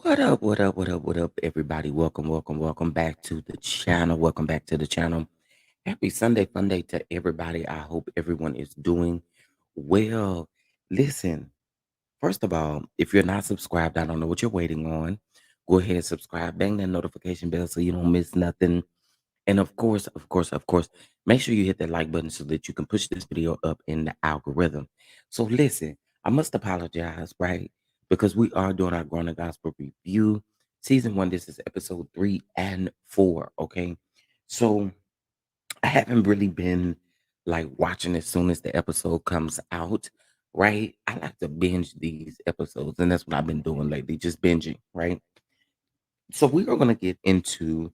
What up, what up, what up, what up, everybody? Welcome back to the channel. Welcome back to the channel. Happy Sunday fun day to everybody. I hope everyone is doing well. Listen, first of all, if you're not subscribed, I don't know what you're waiting on. Go ahead, subscribe, bang that notification bell so you don't miss nothing. And of course, make sure you hit that like button so that you can push this video up in the algorithm. So listen, I must apologize, right? Because we are doing our Growing the Gospel review. Season 1, this is episode 3 and 4, okay? So I haven't really been like watching as soon as the episode comes out, right? I like to binge these episodes, and that's what I've been doing lately, just binging, right? So we are going to get into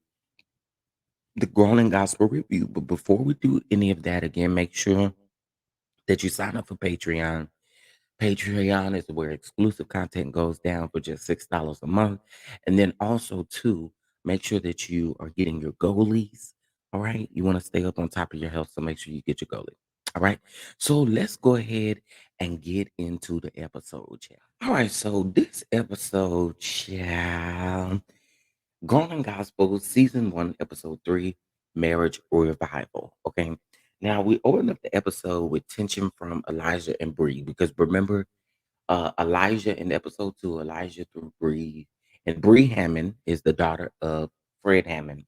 the Grown Gospel Review. But before we do any of that, again, make sure that you sign up for Patreon. Patreon is where exclusive content goes down for just $6 a month. And then also, too, make sure that you are getting your goalies. All right. You want to stay up on top of your health, so make sure you get your goalie. All right. So let's go ahead and get into the episode, child. All right. So this episode, child. Golden Gospel, Season 1, Episode 3, Marriage Revival. Okay. Now, we opened up the episode with tension from Elijah and Bree because remember, Elijah in episode 2, Elijah threw Bree, and Bree Hammond is the daughter of Fred Hammond,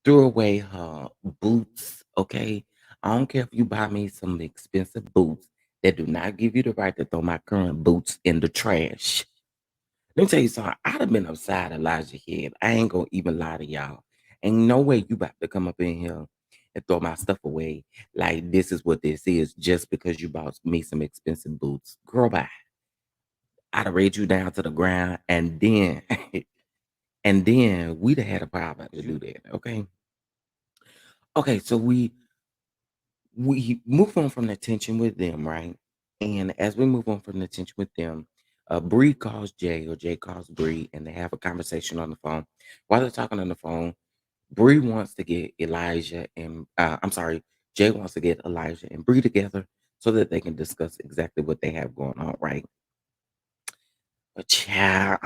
threw away her boots. Okay. I don't care if you buy me some expensive boots that do not give you the right to throw my current boots in the trash. Let me tell you something. I'd have been upside Elijah's head. I ain't gonna even lie to y'all. Ain't no way you about to come up in here and throw my stuff away like this is what this is just because you bought me some expensive boots. Girl, bye. I'd have raid you down to the ground and then and then we'd have had a problem to do that. Okay. Okay, so we move on from the tension with them, right? And as we move on from the tension with them, Bree calls Jay or Jay calls Bree, and they have a conversation on the phone. While they're talking on the phone, Bree wants to get Elijah and I'm sorry, Jay wants to get Elijah and Bree together so that they can discuss exactly what they have going on, right? But child,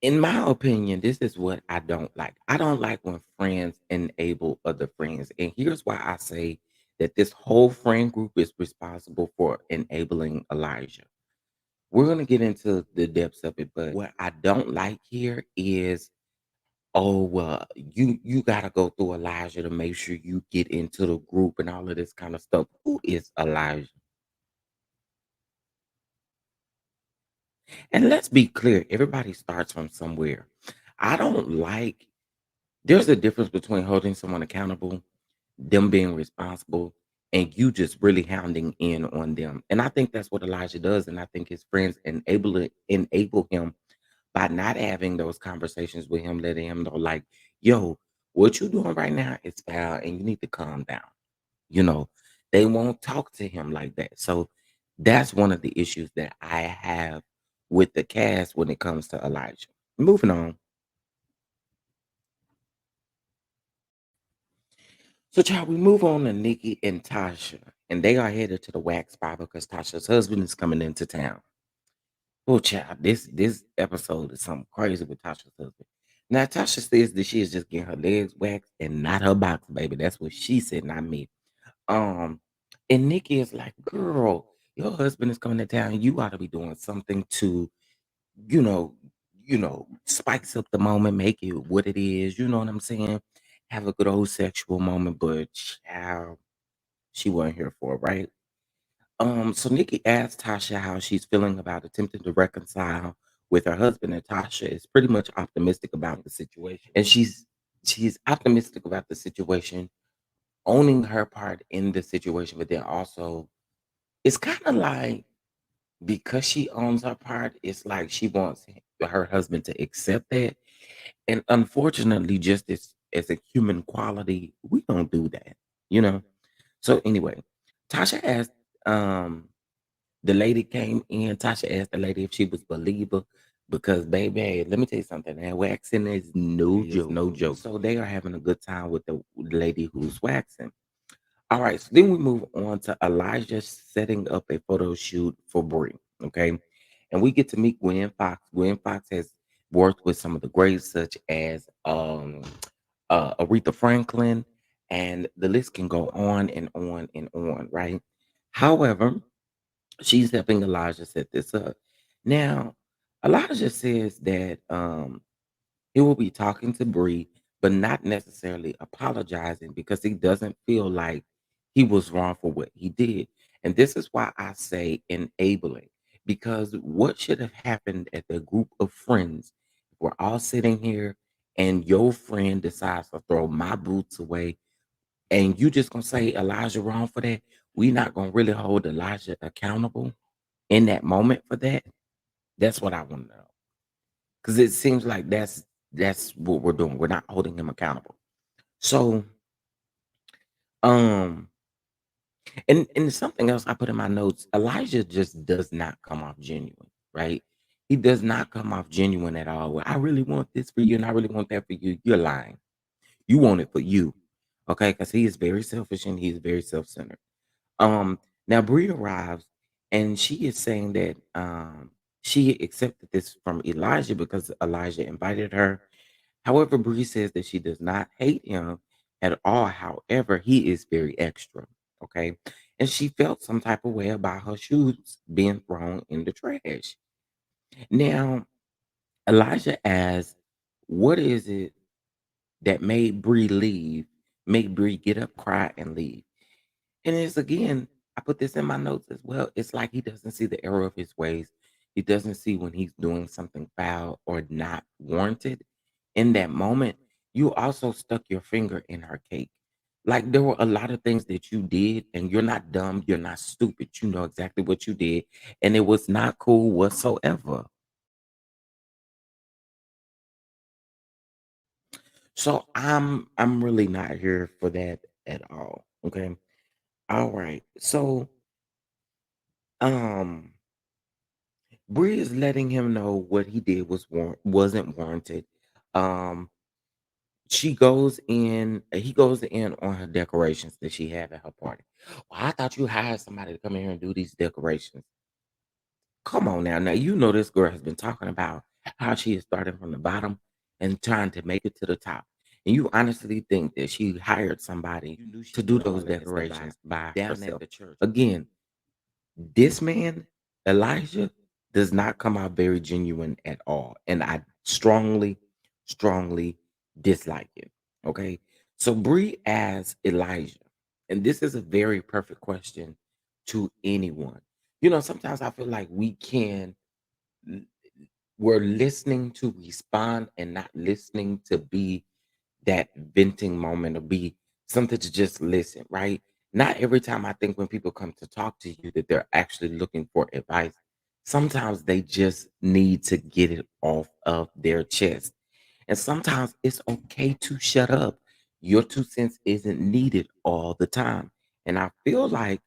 in my opinion, this is what I don't like. I don't like when friends enable other friends. And here's why I say that this whole friend group is responsible for enabling Elijah. We're going to get into the depths of it, but what I don't like here is, oh, well, you got to go through Elijah to make sure you get into the group and all of this kind of stuff. Who is Elijah? And let's be clear, everybody starts from somewhere. I don't like There's a difference between holding someone accountable, them being responsible, and you just really hounding in on them. And I think that's what Elijah does. And I think his friends enable him by not having those conversations with him, letting him know, like, yo, what you doing right now is foul and you need to calm down. You know, they won't talk to him like that. So that's one of the issues that I have with the cast when it comes to Elijah. Moving on. So, child, we move on to Nikki and Tasha, and they are headed to the wax bar because Tasha's husband is coming into town. Oh, child, this episode is something crazy with Tasha's husband. Now, Tasha says that she is just getting her legs waxed and not her box, baby. That's what she said, not me. Um, and Nikki is like, girl, your husband is coming to town. You ought to be doing something to, you know, spice up the moment, make it what it is. You know what I'm saying? Have a good old sexual moment, but child, she wasn't here for it, right? So Nikki asked Tasha how she's feeling about attempting to reconcile with her husband, and Tasha is pretty much optimistic about the situation. And she's optimistic about the situation, owning her part in the situation, but then also it's kind of like because she owns her part, it's like she wants her husband to accept that. And unfortunately, just as a human quality, we don't do that, you know. So anyway, Tasha asked the lady came in. Tasha asked the lady if she was a believer because, baby, let me tell you something. That waxing is no joke, no joke. So they are having a good time with the lady who's waxing. All right, so then we move on to Elijah setting up a photo shoot for Bree. Okay, And we get to meet Gwen Fox. Gwen Fox has worked with some of the greats, such as Aretha Franklin, and the list can go on and on and on, right? However, she's helping Elijah set this up. Now, Elijah says that he will be talking to Bree, but not necessarily apologizing because he doesn't feel like he was wrong for what he did. And this is why I say enabling, because what should have happened at the group of friends? We're all sitting here and your friend decides to throw my boots away, and you just gonna say Elijah wrong for that. We not gonna really hold Elijah accountable in that moment for that. That's what I want to know. Because it seems like that's what we're doing. We're not holding him accountable. So, um, and something else I put in my notes, Elijah just does not come off genuine, right? He does not come off genuine at all. Well, I really want this for you, and I really want that for you. You're lying. You want it for you. Okay, because he is very selfish and he is very self-centered. Um, Now Bree arrives and she is saying that she accepted this from Elijah because Elijah invited her. However, Bree says that she does not hate him at all. However, he is very extra. Okay. And she felt some type of way about her shoes being thrown in the trash. Now, Elijah asks, what is it that made Bree leave, make Bree get up, cry, and leave? And it's again, I put this in my notes as well. It's like he doesn't see the error of his ways. He doesn't see when he's doing something foul or not warranted. In that moment, you also stuck your finger in her cake. Like there were a lot of things that you did, and you're not dumb, you're not stupid. You know exactly what you did, and it was not cool whatsoever. So I'm really not here for that at all. Okay. All right. So um Bree is letting him know what he did wasn't warranted. Um, she goes in, he goes in on her decorations that she had at her party. Well, I thought you hired somebody to come in here and do these decorations. Come on now. Now you know this girl has been talking about how she is starting from the bottom and trying to make it to the top. And you honestly think that she hired somebody to do those decorations by herself. Again, this man, Elijah, does not come out very genuine at all. And I strongly, strongly dislike it. Okay. So Bree asks Elijah, and this is a very perfect question to anyone. You know, sometimes I feel like we're listening to respond and not listening to be that venting moment or be something to just listen, right? Not every time I think when people come to talk to you that they're actually looking for advice. Sometimes they just need to get it off of their chest. And sometimes it's okay to shut up. Your 2 cents isn't needed all the time. And I feel like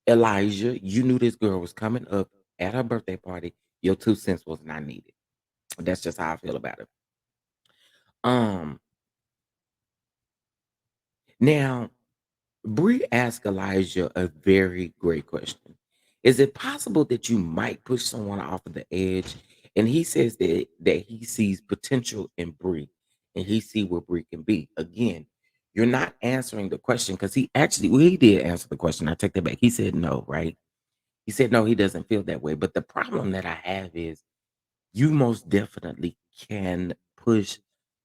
Elijah, you knew this girl was coming up at her birthday party. Your 2 cents was not needed. That's just how I feel about it. Um, Now Bree asked Elijah a very great question. Is it possible that you might push someone off of the edge? And he says that he sees potential in Bree and he see where Bree can be. Again, you're not answering the question because he actually, well, he did answer the question. I take that back. He said no, right? He said no, he doesn't feel that way. But the problem that I have is you most definitely can push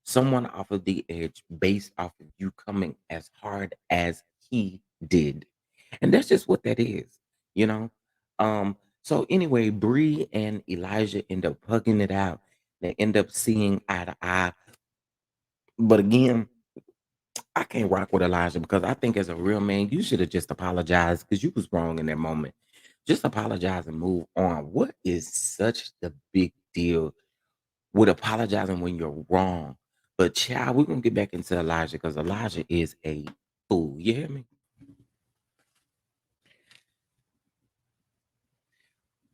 someone off of the edge based off of you coming as hard as he did. And that's just what that is, you know? So anyway, Bree and Elijah end up hugging it out. They end up seeing eye to eye. But again, I can't rock with Elijah because I think as a real man, you should have just apologized because you was wrong in that moment. Just apologize and move on. What is such the big deal with apologizing when you're wrong? But child, we're gonna get back into Elijah because Elijah is a fool. You hear me?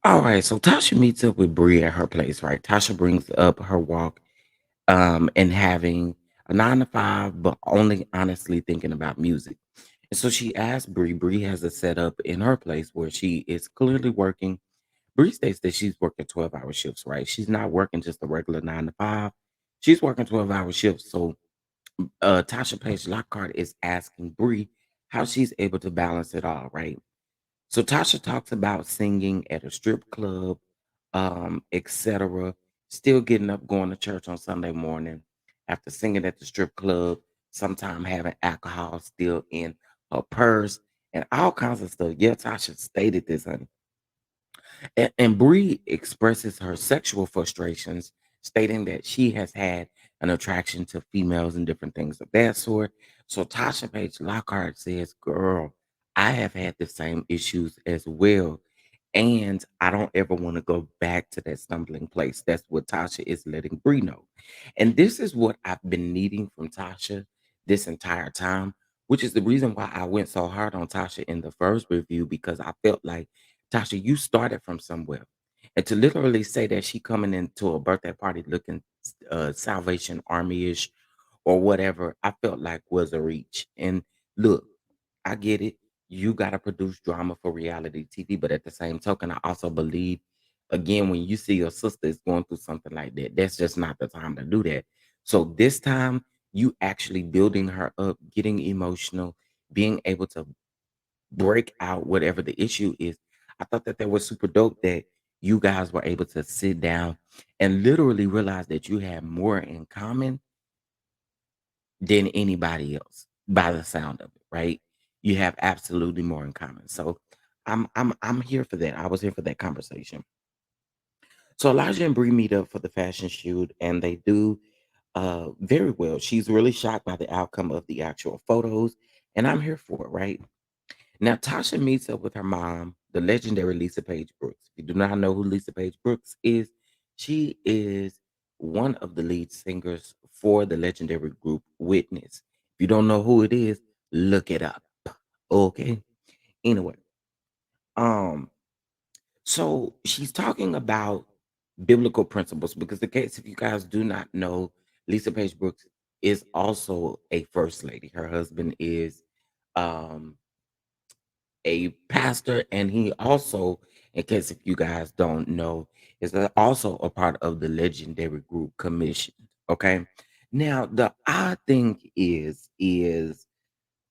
All right, so Tasha meets up with Bree at her place, right? Tasha brings up her walk and having a 9 to 5, but only honestly thinking about music. And so she asked Bree, Bree has a setup in her place where she is clearly working, Bree states that she's working 12-hour shifts, right? She's not working just a regular 9 to 5. She's working 12-hour shifts. So Tasha Page Lockhart is asking Bree how she's able to balance it all, right? So Tasha talks about singing at a strip club, etc. Still getting up, going to church on Sunday morning after singing at the strip club, sometime having alcohol still in her purse and all kinds of stuff. Yeah, Tasha stated this, honey. And Bree expresses her sexual frustrations, stating that she has had an attraction to females and different things of that sort. So Tasha Page Lockhart says, "Girl, I have had the same issues as well. And I don't ever want to go back to that stumbling place." That's what Tasha is letting Bree know. And this is what I've been needing from Tasha this entire time, which is the reason why I went so hard on Tasha in the first review, because I felt like, Tasha, you started from somewhere. And to literally say that she coming into a birthday party looking Salvation Army-ish or whatever, I felt like was a reach. And look, I get it. You got to produce drama for reality TV. But at the same token, I also believe, again, when you see your sister is going through something like that, that's just not the time to do that. So this time, you actually building her up, getting emotional, being able to break out whatever the issue is. I thought that was super dope that you guys were able to sit down and literally realize that you have more in common than anybody else by the sound of it, right? You have absolutely more in common. So I'm here for that. I was here for that conversation. So Elijah and Bree meet up for the fashion shoot and they do very well. She's really shocked by the outcome of the actual photos, and I'm here for it, right? Now, Tasha meets up with her mom, the legendary Lisa Page Brooks. If you do not know who Lisa Page Brooks is, she is one of the lead singers for the legendary group Witness. If you don't know who it is, look it up. Okay. Anyway, um, so she's talking about biblical principles because the case, if you guys do not know, Lisa Page Brooks is also a first lady. Her husband is um a pastor, and he also, in case if you guys don't know, is also a part of the legendary group Commission. Okay, now the odd thing is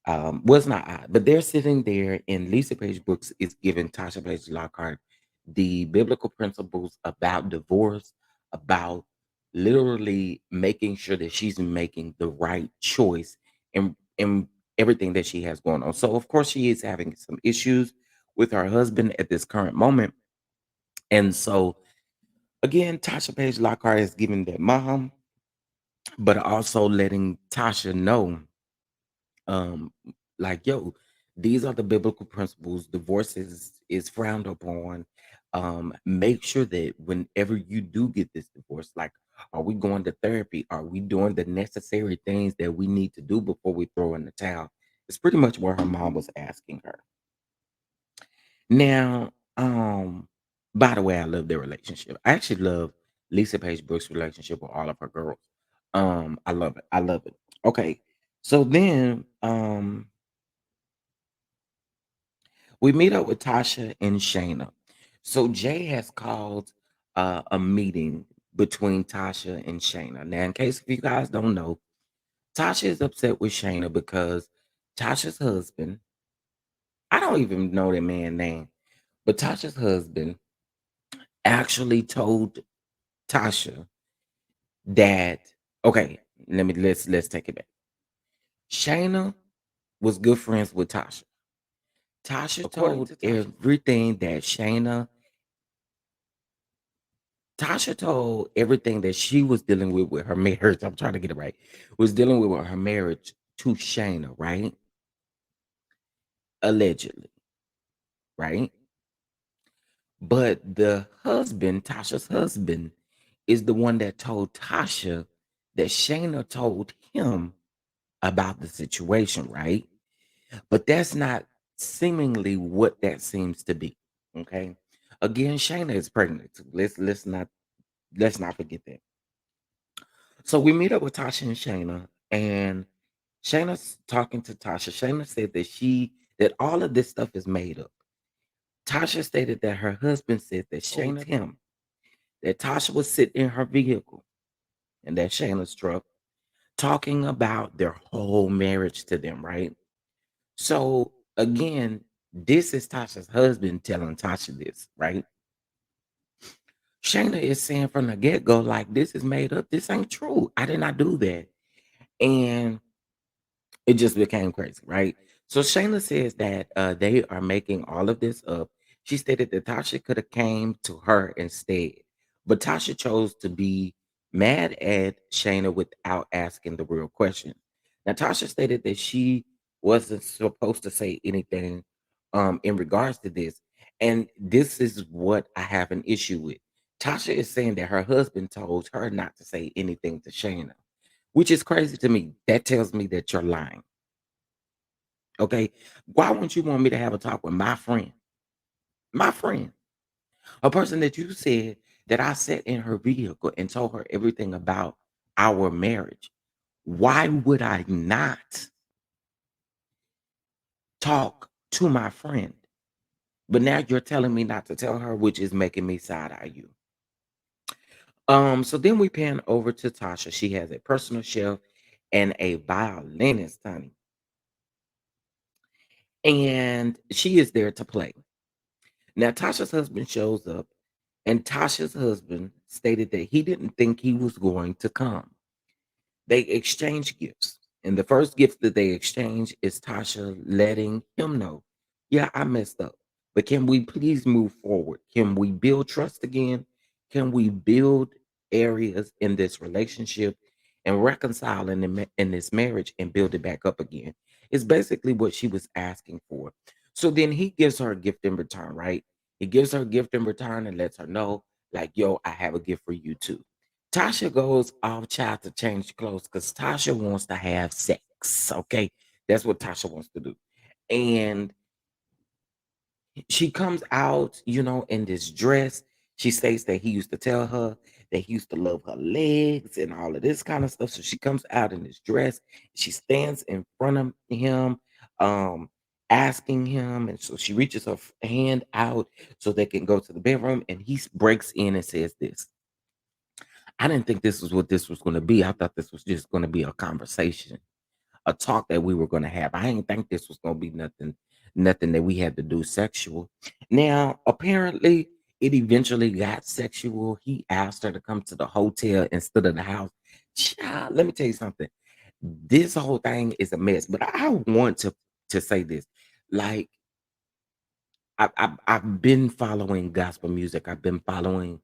was not odd, but they're sitting there, and Lisa Page Brooks is giving Tasha Page Lockhart the biblical principles about divorce, about literally making sure that she's making the right choice in everything that she has going on. So, of course, she is having some issues with her husband at this current moment, and so again, Tasha Page Lockhart is giving that mom, but also letting Tasha know um like, yo, these are the biblical principles. Divorce is frowned upon. Make sure that whenever you do get this divorce, like, are we going to therapy? Are we doing the necessary things that we need to do before we throw in the towel? It's pretty much what her mom was asking her. Now, by the way, I love their relationship. I actually love Lisa Page Brooks' relationship with all of her girls. I love it. I love it. Okay. So then we meet up with Tasha and Shayna. So Jay has called a meeting between Tasha and Shayna. Now, in case if you guys don't know, Tasha is upset with Shayna because Tasha's husband, I don't even know that man's name, but Tasha's husband actually told Tasha that, okay, let's take it back. Shayna was good friends with Tasha. Tasha According told to Tasha. everything that Shayna Tasha told everything that she was dealing with her marriage. I'm trying to get it right. Was dealing with her marriage to Shayna, right? Allegedly, right? But the husband, Tasha's husband, is the one that told Tasha that Shayna told him about the situation, right? But that's not seemingly what that seems to be. Okay. Again, Shayna is pregnant. Let's not forget that. So we meet up with Tasha and Shayna, and Shayna's talking to Tasha. Shayna said that all of this stuff is made up. Tasha stated that her husband said that Shayna him that Tasha was sitting in her vehicle and that Shayna's truck talking about their whole marriage to them, right? So again, this is Tasha's husband telling Tasha this, right? Shayna is saying from the get-go, like, this is made up. This ain't true. I did not do that. And it just became crazy, right? So Shayna says that they are making all of this up. She stated that Tasha could have came to her instead, but Tasha chose to be mad at Shayna without asking the real question. Now Tasha stated that she wasn't supposed to say anything in regards to this, and this is what I have an issue with. Tasha is saying that her husband told her not to say anything to Shayna, which is crazy to me. That tells me that you're lying. Okay. Why wouldn't you want me to have a talk with my friend, a person that you said that I sat in her vehicle and told her everything about our marriage? Why would I not talk to my friend? But now you're telling me not to tell her, which is making me side eye you. So then we pan over to Tasha. She has a personal chef and a violinist, honey, and she is there to play. Now, Tasha's husband shows up, and Tasha's husband stated that he didn't think he was going to come. They exchange gifts. And the first gift that they exchange is Tasha letting him know, yeah, I messed up. But can we please move forward? Can we build trust again? Can we build areas in this relationship and reconcile in this marriage and build it back up again? It's basically what she was asking for. So then he gives her a gift in return, right? He gives her a gift in return and lets her know, like, yo, I have a gift for you too. Tasha goes off child to change clothes because Tasha wants to have sex. Okay. That's what Tasha wants to do. And she comes out, in this dress. She states that he used to tell her that he used to love her legs and all of this kind of stuff. So she comes out in this dress. She stands in front of him, um, asking him. And so she reaches her hand out so they can go to the bedroom. And he breaks in and says this. I didn't think this was what this was going to be. I thought this was just going to be a conversation, a talk that we were going to have. I didn't think this was going to be nothing that we had to do sexual. Now, apparently, it eventually got sexual. He asked her to come to the hotel instead of the house. Child, let me tell you something. This whole thing is a mess. But I want to say this, like I've been following gospel music. I've been following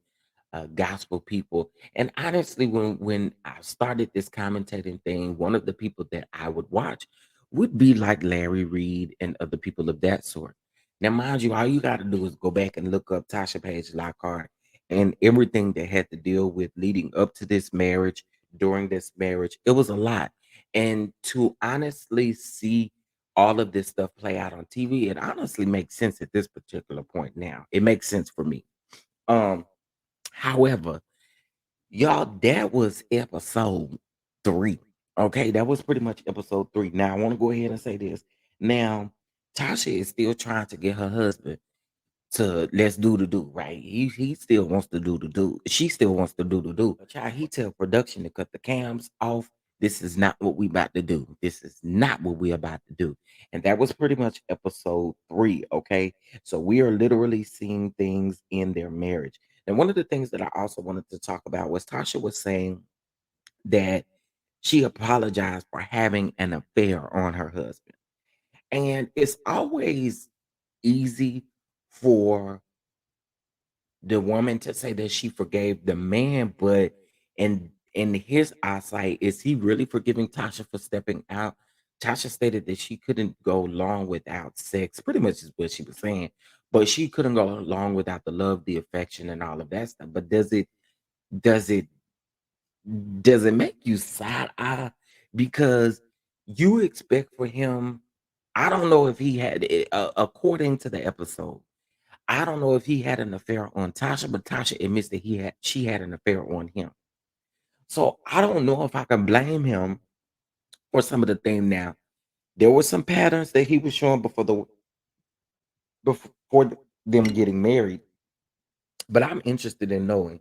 gospel people. And honestly, when I started this commentating thing, one of the people that I would watch would be like Larry Reed and other people of that sort. Now, mind you, all you got to do is go back and look up Tasha Page Lockhart and everything that had to deal with leading up to this marriage, during this marriage. It was a lot. And to honestly see all of this stuff play out on TV, it honestly makes sense at this particular point now. It makes sense for me. Um, However, y'all, that was episode 3. Okay, that was pretty much episode 3. Now, I want to go ahead and say this. Now, Tasha is still trying to get her husband to let's do the do, right? He still wants to do the do. She still wants to do the do. But child, he tell production to cut the cams off. This is not what we about to do. This is not what we about to do. And that was pretty much episode 3. Okay. So we are literally seeing things in their marriage. And one of the things that I also wanted to talk about was Tasha was saying that she apologized for having an affair on her husband. And it's always easy for the woman to say that she forgave the man, but in his eyesight, is he really forgiving Tasha for stepping out? Tasha stated that she couldn't go long without sex, pretty much is what she was saying, but she couldn't go long without the love, the affection, and all of that stuff. But does it does it make you side eye because you expect for him? I don't know if he had it, according to the episode. I don't know if he had an affair on Tasha, but Tasha admits that she had an affair on him. So I don't know if I can blame him for some of the things. Now there were some patterns that he was showing before them getting married. But I'm interested in knowing,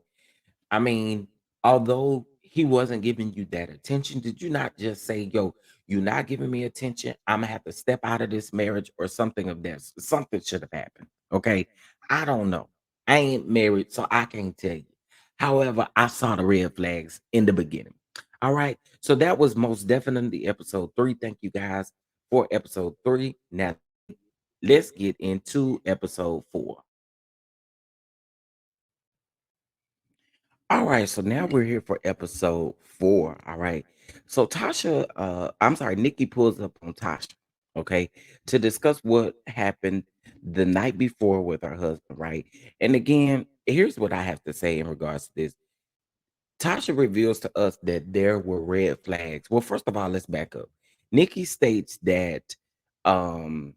I mean, although he wasn't giving you that attention, did you not just say, "Yo, you're not giving me attention. I'm gonna have to step out of this marriage," or something of that? Something should have happened. Okay, I don't know. I ain't married, so I can't tell you. However, I saw the red flags in the beginning. All right, so that was most definitely episode 3. Thank you guys for episode 3. Now let's get into episode 4. All right, so now we're here for episode 4. All right. So I'm sorry, Nikki pulls up on Tasha, okay, to discuss what happened the night before with her husband, right? And again, here's what I have to say in regards to this. Tasha reveals to us that there were red flags. Well, first of all, let's back up. Nikki states that um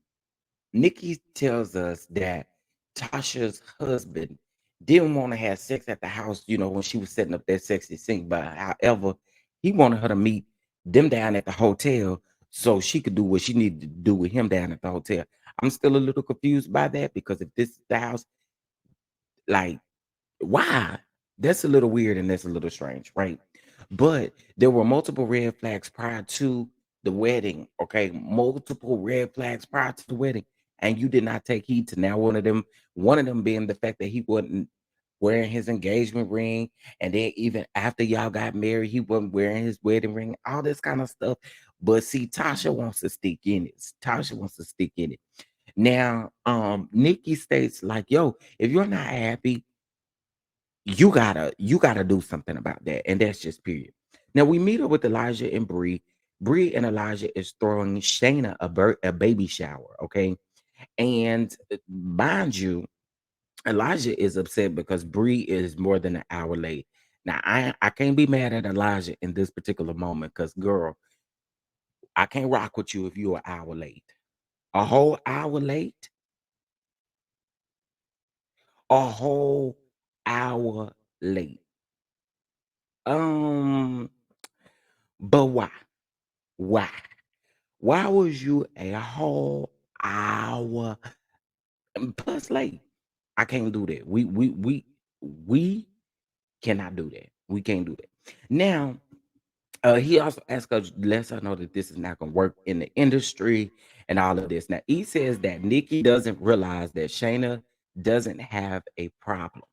Nikki tells us that Tasha's husband didn't want to have sex at the house, when she was setting up that sexy scene. But however, he wanted her to meet them down at the hotel so she could do what she needed to do with him down at the hotel. I'm still a little confused by that because if this is the house, like, why? That's a little weird and that's a little strange, right? But there were multiple red flags prior to the wedding, okay? Multiple red flags prior to the wedding, and you did not take heed to now one of them being the fact that he wasn't wearing his engagement ring, and then even after y'all got married, he wasn't wearing his wedding ring, all this kind of stuff. But see, Tasha wants to stick in it. Tasha wants to stick in it. Now, Nikki states like, yo, if you're not happy, you gotta do something about that, and that's just period. Now we meet up with Elijah and Bree. Bree and Elijah is throwing Shayna a baby shower, okay? And mind you, Elijah is upset because Bree is more than an hour late. Now I can't be mad at Elijah in this particular moment because girl, I can't rock with you if you're an hour late. A whole hour late, a whole hour late. Um, but why? Why? Why was you a whole hour plus late? I can't do that. We cannot do that. We can't do that. Now, he also asked us, lets us know that this is not gonna work in the industry and all of this. Now, he says that Nikki doesn't realize that Shayna doesn't have a problem.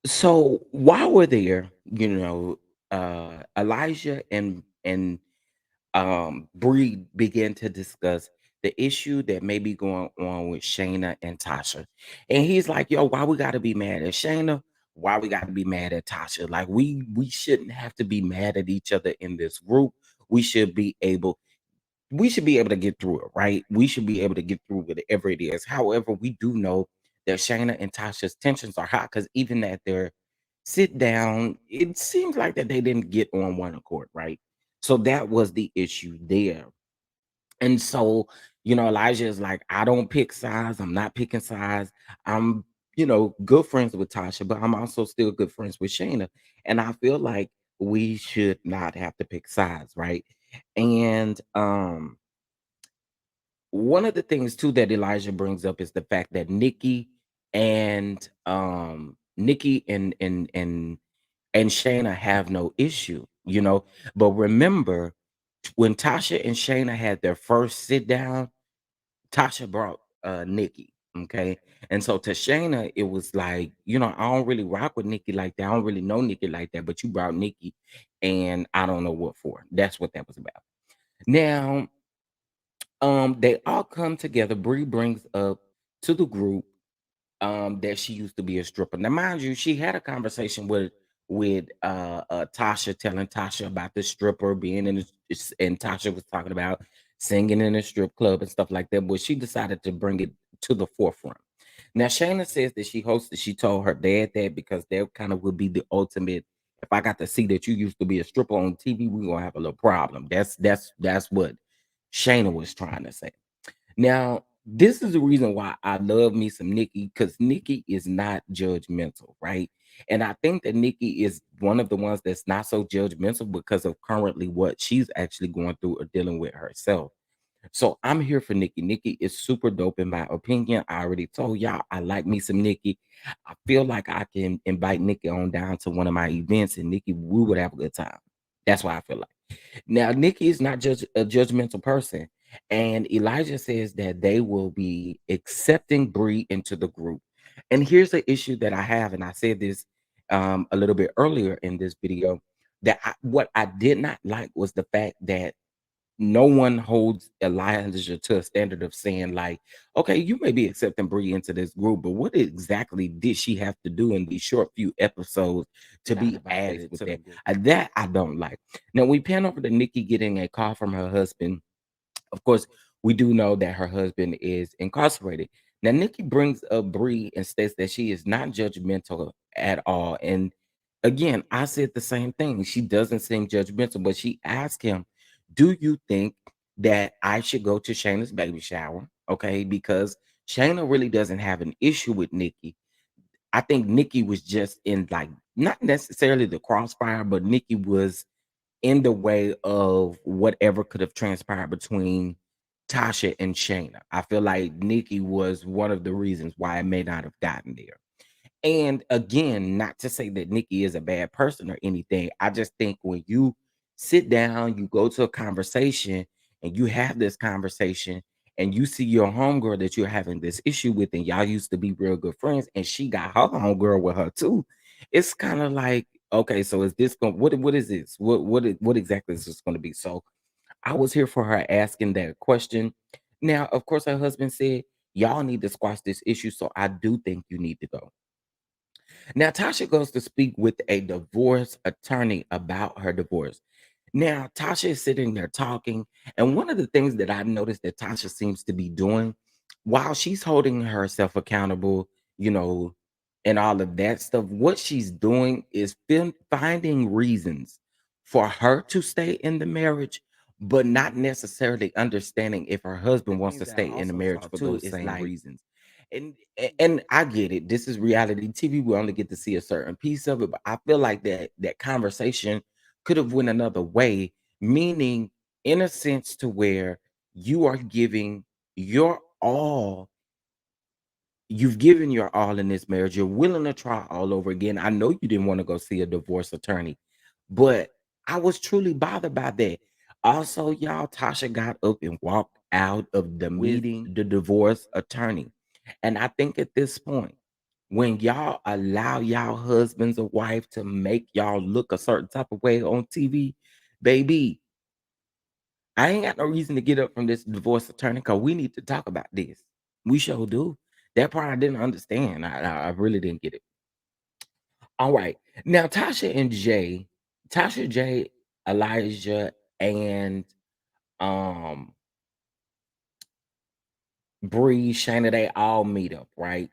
So while we're there, Elijah and Bree began to discuss the issue that may be going on with Shayna and Tasha. And he's like, yo, why we gotta be mad at Shayna? Why we gotta be mad at Tasha? Like we shouldn't have to be mad at each other in this group. We should be able we should be able to get through it, right? We should be able to get through whatever it is. However, we do know that Shayna and Tasha's tensions are hot because even at their sit down, it seems like that they didn't get on one accord, right? So that was the issue there. And so, Elijah is like, I don't pick sides. I'm not picking sides. I'm, good friends with Tasha, but I'm also still good friends with Shayna. And I feel like we should not have to pick sides, right? And one of the things too that Elijah brings up is the fact that Nikki and Shayna have no issue. But remember, when Tasha and Shayna had their first sit down, Tasha brought Nikki. Okay. And so to Shayna, it was like, I don't really rock with Nikki like that. I don't really know Nikki like that, but you brought Nikki and I don't know what for. That's what that was about. Now, they all come together. Bree brings up to the group that she used to be a stripper. Now, mind you, she had a conversation with Tasha, telling Tasha about the stripper being and Tasha was talking about singing in a strip club and stuff like that. But she decided to bring it to the forefront. Now, Shayna says that she told her dad that because that kind of would be the ultimate. If I got to see that you used to be a stripper on TV, we're gonna have a little problem. That's what Shayna was trying to say. Now, this is the reason why I love me some Nikki, because Nikki is not judgmental, right? And I think that Nikki is one of the ones that's not so judgmental because of currently what she's actually going through or dealing with herself. So I'm here for Nikki. Nikki is super dope in my opinion. I already told y'all I like me some Nikki. I feel like I can invite Nikki on down to one of my events and Nikki, we would have a good time. That's why I feel like. Now, Nikki is not just a judgmental person. And Elijah says that they will be accepting Bree into the group. And here's the issue that I have, and I said this a little bit earlier in this video, that what I did not like was the fact that no one holds Elijah to a standard of saying, like, okay, you may be accepting Bree into this group, but what exactly did she have to do in these short few episodes to be added with that? That I don't like. Now we pan over to Nikki getting a call from her husband. Of course, we do know that her husband is incarcerated. Now, Nikki brings up Bree and states that she is not judgmental at all. And again, I said the same thing. She doesn't seem judgmental, but she asked him, do you think that I should go to Shayna's baby shower? Okay, because Shayna really doesn't have an issue with Nikki. I think Nikki was just in, like, not necessarily the crossfire, but Nikki was in the way of whatever could have transpired between Tasha and Shayna. I feel like Nikki was one of the reasons why it may not have gotten there. And again, not to say that Nikki is a bad person or anything. I just think when you sit down, you go to a conversation and you have this conversation and you see your homegirl that you're having this issue with, and y'all used to be real good friends, and she got her homegirl with her too. It's kind of like, okay, so is this going what is this? What exactly is this going to be? So I was here for her asking that question. Now, of course, her husband said, y'all need to squash this issue. So I do think you need to go. Now, Tasha goes to speak with a divorce attorney about her divorce. Now, Tasha is sitting there talking, and one of the things that I've noticed that Tasha seems to be doing while she's holding herself accountable, you know, and all of that stuff, what she's doing is finding reasons for her to stay in the marriage, but not necessarily understanding if her husband wants to stay in the marriage for those same reasons. And I get it. This is reality TV. We only get to see a certain piece of it, but I feel like that conversation could have went another way, meaning in a sense to where you are giving your all. You've given your all in this marriage. You're willing to try all over again. I know you didn't want to go see a divorce attorney, but I was truly bothered by that. Also, y'all, Tasha got up and walked out of the meeting, the divorce attorney. And I think at this point, when y'all allow y'all husbands or wife to make y'all look a certain type of way on TV, baby, I ain't got no reason to get up from this divorce attorney because we need to talk about this. We sure do. That part I didn't understand. I really didn't get it. All right. Now, Tasha, Jay, Elijah, and um Bree, Shayna, they all meet up, right?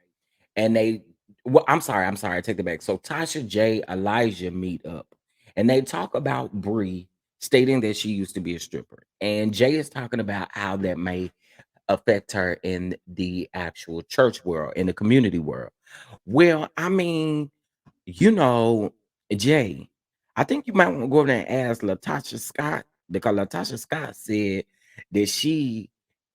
And they, well, I'm sorry, I take it back. So Tasha, Jay, Elijah meet up and they talk about Bree stating that she used to be a stripper. And Jay is talking about how that may affect her in the actual church world, in the community world. Well, I mean, you know, Jay, I think you might want to go over there and ask Latasha Scott, because Latasha Scott said that she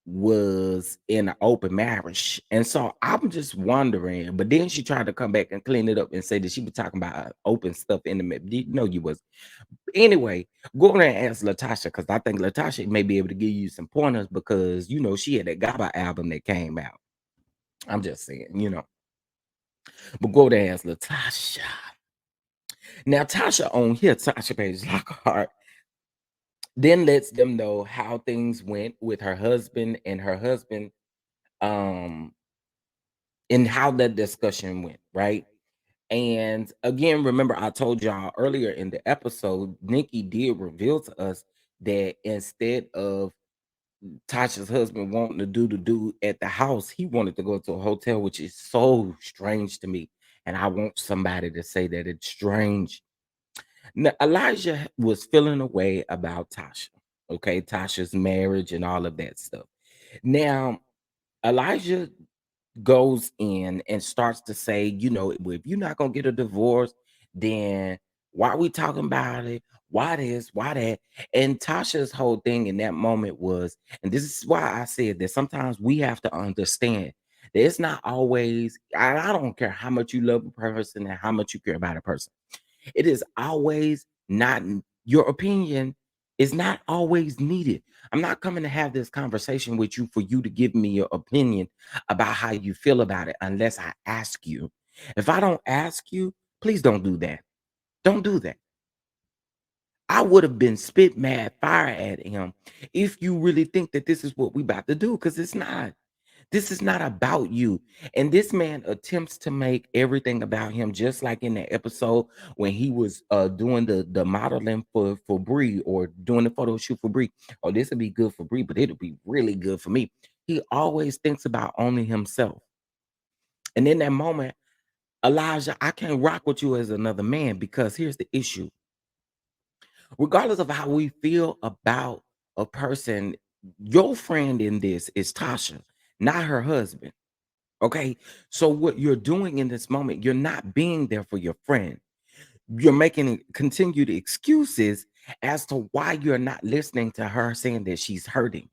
was in an open marriage. And so I'm just wondering, but then she tried to come back and clean it up and say that she was talking about open stuff in the marriage. No, you was. Anyway, go over there and ask Latasha, because I think Latasha may be able to give you some pointers because, you know, she had that GABA album that came out. I'm just saying, you know. But go there and ask Latasha. Now, Tasha on here, Tasha Page Lockhart, then lets them know how things went with her husband and her husband, um, and how that discussion went, right? And again, remember, I told y'all earlier in the episode, Nikki did reveal to us that instead of Tasha's husband wanting to do the do at the house, he wanted to go to a hotel, which is so strange to me. And I want somebody to say that it's strange. Now, Elijah was feeling a way about Tasha, okay, Tasha's marriage and all of that stuff. Now, Elijah goes in and starts to say, "Well, if you're not gonna get a divorce, then why are we talking about it? Why this? Why that?" And Tasha's whole thing in that moment was, and this is why I said that sometimes we have to understand that it's not always, I don't care how much you love a person and how much you care about a person. It is always not your opinion is not always needed. I'm not coming to have this conversation with you for you to give me your opinion about how you feel about it unless I ask you. If I don't ask you, please don't do that. Don't do that. I would have been spit mad fire at him if you really think that this is what we about to do, because it's not. This is not about you. And this man attempts to make everything about him, just like in the episode when he was doing the modeling for Bree, or doing the photo shoot for Bree. Oh, this would be good for Bree, but it'll be really good for me. He always thinks about only himself. And in that moment, Elijah, I can't rock with you as another man, because here's the issue. Regardless of how we feel about a person, your friend in this is Tasha, not her husband. Okay. So what you're doing in this moment, you're not being there for your friend. You're making continued excuses as to why you're not listening to her saying that she's hurting.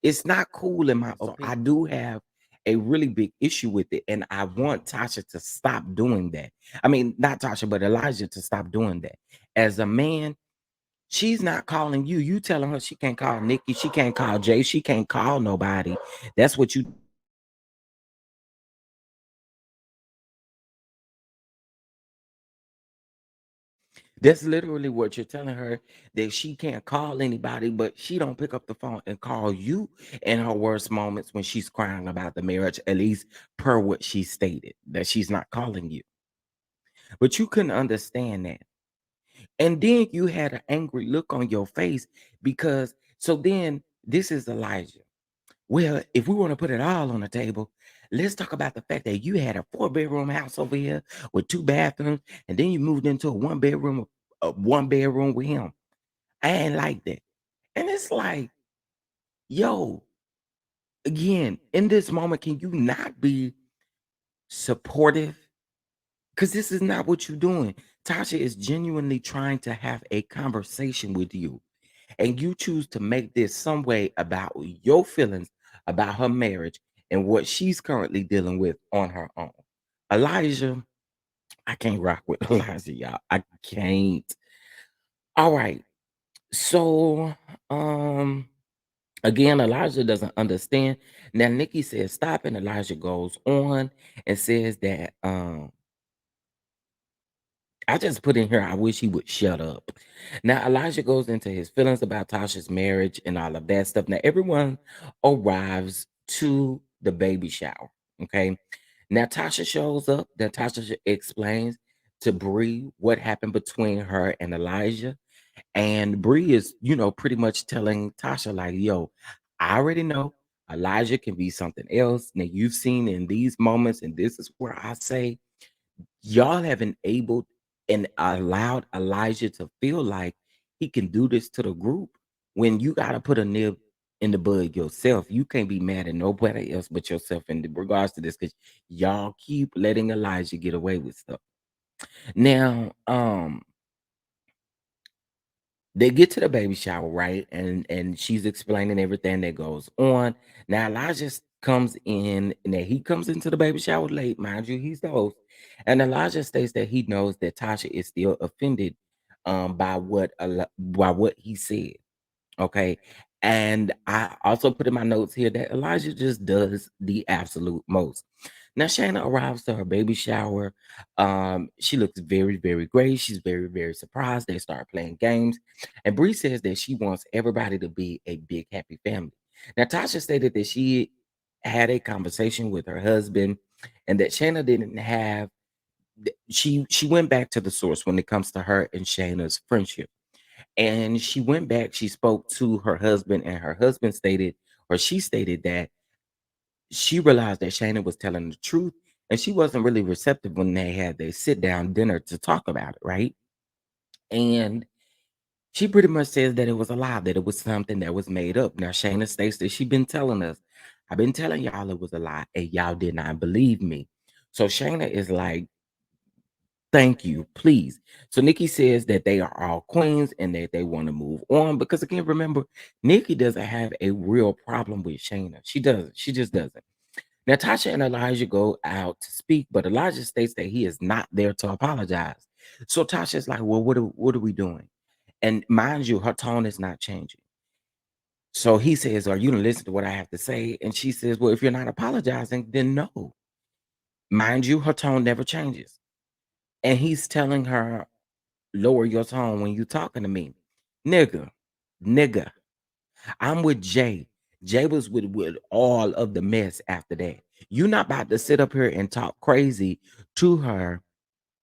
It's not cool in my I do have a really big issue with it. And I want Tasha to stop doing that. I mean, not Tasha, but Elijah to stop doing that. As a man, she's not calling you. You telling her she can't call Nikki, she can't call Jay, she can't call nobody. That's what you That's literally what you're telling her, that she can't call anybody, but she don't pick up the phone and call you in her worst moments when she's crying about the marriage, at least per what she stated, that she's not calling you. But you couldn't understand that. And then you had an angry look on your face because so then this is Elijah. Well, if we want to put it all on the table, let's talk about the fact that you had a 4-bedroom house over here with 2 bathrooms, and then you moved into a one bedroom with him. I ain't like that. And it's like, yo, again, in this moment, can you not be supportive? Because this is not what you're doing. Tasha is genuinely trying to have a conversation with you, and you choose to make this some way about your feelings about her marriage and what she's currently dealing with on her own. Elijah, I can't rock with Elijah, y'all. I can't. All right. So, again, Elijah doesn't understand. Now, Nikki says stop, and Elijah goes on and says that I just put in here, I wish he would shut up. Now, Elijah goes into his feelings about Tasha's marriage and all of that stuff. Now, everyone arrives to the baby shower. Okay. Now, Tasha shows up. Then Tasha explains to Bree what happened between her and Elijah. And Bree is, pretty much telling Tasha, like, yo, I already know Elijah can be something else. Now, you've seen in these moments, and this is where I say, y'all have enabled and allowed Elijah to feel like he can do this to the group when you got to put a nib in the bud yourself. You can't be mad at nobody else but yourself in regards to this, because y'all keep letting Elijah get away with stuff. Now, they get to the baby shower, right? And she's explaining everything that goes on. Now Elijah comes in, and that he comes into the baby shower late, mind you, he's the host. And Elijah states that he knows that Tasha is still offended by what he said. Okay. And I also put in my notes here that Elijah just does the absolute most. Now Shayna arrives to her baby shower. She looks very, very great. She's very, very surprised. They start playing games. And Bree says that she wants everybody to be a big, happy family. Now, Tasha stated that she had a conversation with her husband, and that Shayna didn't have she went back to the source when it comes to her and Shayna's friendship. And she went back, she spoke to her husband, and her husband stated, or she stated, that she realized that Shayna was telling the truth, and she wasn't really receptive when they had their sit down dinner to talk about it, right? And she pretty much says that it was a lie, that it was something that was made up. Now, Shayna states that she's been telling us, I've been telling y'all it was a lie, and y'all did not believe me. So Shayna is like, thank you, please. So Nikki says that they are all queens and that they want to move on because again, remember, Nikki doesn't have a real problem with Shayna. She doesn't. She just doesn't. Now Tasha and Elijah go out to speak, but Elijah states that he is not there to apologize. So Tasha's like, well, what are we doing? And mind you, her tone is not changing. So he says, are you gonna listen to what I have to say? And she says, well, if you're not apologizing, then no. Mind you, her tone never changes. And he's telling her, lower your tone when you talking to me. Nigga, nigga. I'm with Jay. Jay was with all of the mess after that. You're not about to sit up here and talk crazy to her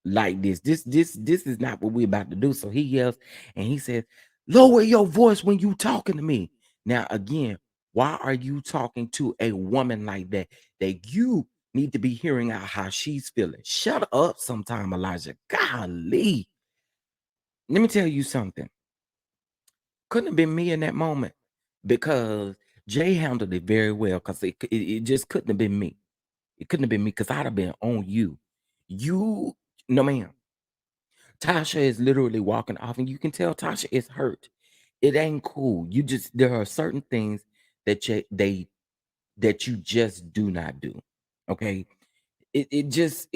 like this. This is not what we're about to do. So he yells and he says, lower your voice when you talking to me. Now, again, why are you talking to a woman like that? That you need to be hearing out how she's feeling. Shut up sometime, Elijah. Golly. Let me tell you something. Couldn't have been me in that moment because Jay handled it very well because it just couldn't have been me. It couldn't have been me because I'd have been on you. You, no, ma'am. Tasha is literally walking off, and you can tell Tasha is hurt. It ain't cool. You just there are certain things that you just do not do. Okay. It just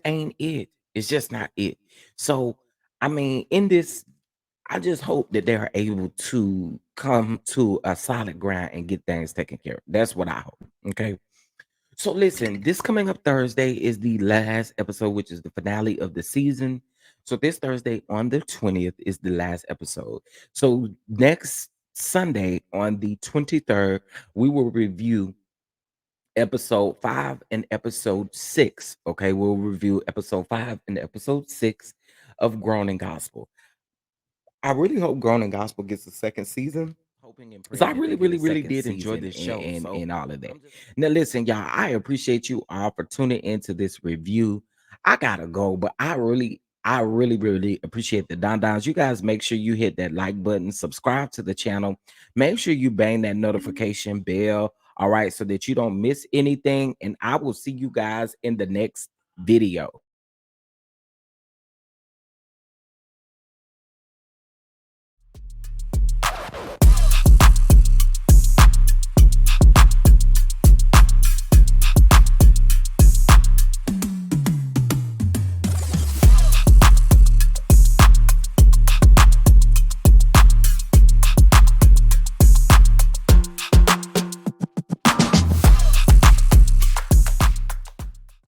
ain't it. It's just not it. So I mean, in this, I just hope that they're able to come to a solid ground and get things taken care of. That's what I hope. Okay. So listen, this coming up Thursday is the last episode, which is the finale of the season. So this Thursday on the 20th is the last episode. So next Sunday on the 23rd, we will review episode 5 and episode 6. Okay, we'll review episode 5 and episode 6 of Grown and Gospel. I really hope Grown and Gospel gets a second season. Hoping and So I praying that really, they get really, a really second did enjoy season this show so and all of that. I'm just Now, listen, y'all, I appreciate you all for tuning into this review. I gotta go, but I really, really appreciate the Don Dons. You guys make sure you hit that like button, subscribe to the channel, make sure you bang that notification bell. All right, so that you don't miss anything. And I will see you guys in the next video.